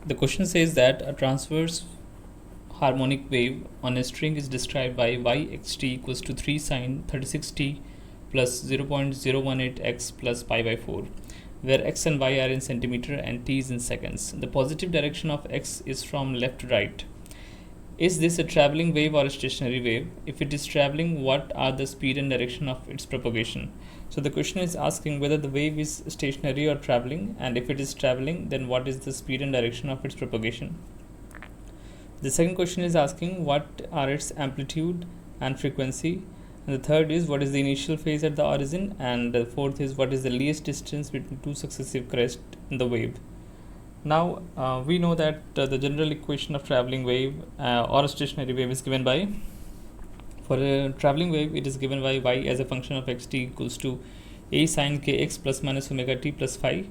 The question says that a transverse harmonic wave on a string is described by yxt equals to 3 sine 36t plus 0.018x plus pi by 4, where x and y are in centimeter and t is in seconds. The positive direction of x is from left to right. Is this a traveling wave or a stationary wave? If it is traveling, what are the speed and direction of its propagation? So the question is asking whether the wave is stationary or traveling, and if it is traveling, then what is the speed and direction of its propagation? The second question is asking what are its amplitude and frequency, and the third is what is the initial phase at the origin, and the fourth is what is the least distance between two successive crests in the wave. Now we know that the general equation of traveling wave or a stationary wave is given by, for a traveling wave it is given by y as a function of xt equals to a sine kx plus minus omega t plus phi.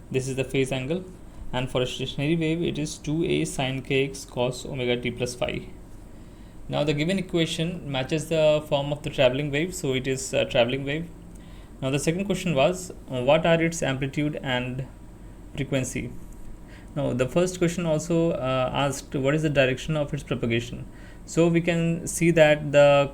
This is the phase angle. And for a stationary wave it is 2a sine kx cos omega t plus phi. Now the given equation matches the form of the traveling wave, so it is a traveling wave. Now the second question was what are its amplitude and frequency. Now the first question also asked what is the direction of its propagation. So we can see that the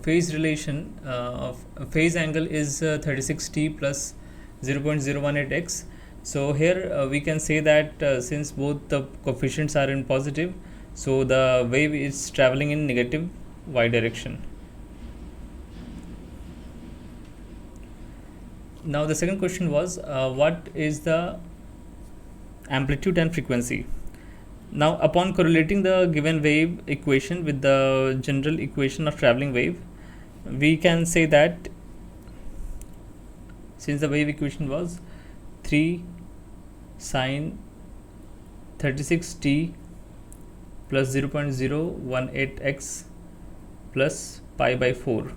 phase relation of phase angle is 36t plus 0.018x. So here we can say that since both the coefficients are in positive, so the wave is traveling in negative y direction. Now the second question was what is the amplitude and frequency. Now upon correlating the given wave equation with the general equation of traveling wave, we can say that since the wave equation was 3 sine 36t plus 0.018x plus pi by 4.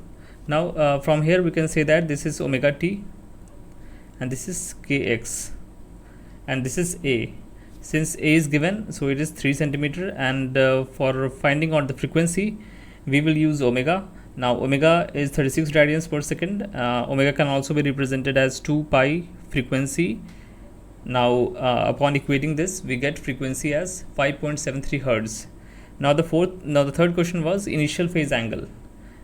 Now from here we can say that this is omega t and this is kx and this is a. Since a is given, so it is 3 centimeter, and for finding out the frequency we will use omega. Now omega is 36 radians per second. Omega can also be represented as 2 pi frequency. Now upon equating this we get frequency as 5.73 hertz. Now the third question was initial phase angle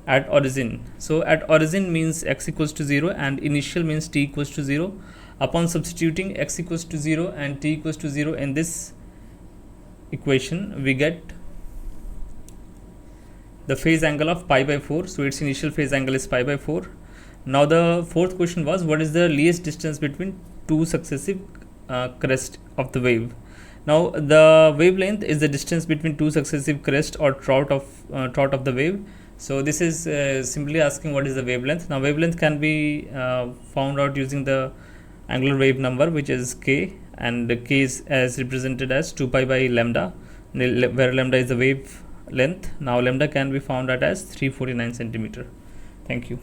at origin. So at origin means x equals to 0 and initial means t equals to 0. Upon substituting x equals to 0 and t equals to 0 in this equation, we get the phase angle of pi by 4. So its initial phase angle is pi by 4. Now the fourth question was what is the least distance between two successive crests of the wave. Now the wavelength is the distance between two successive crests or trough of the wave. So this is simply asking what is the wavelength. Now wavelength can be found out using the angular wave number, which is k, and k is as represented as 2 pi by lambda, where lambda is the wave length. Now lambda can be found out as 349 centimeter. Thank you.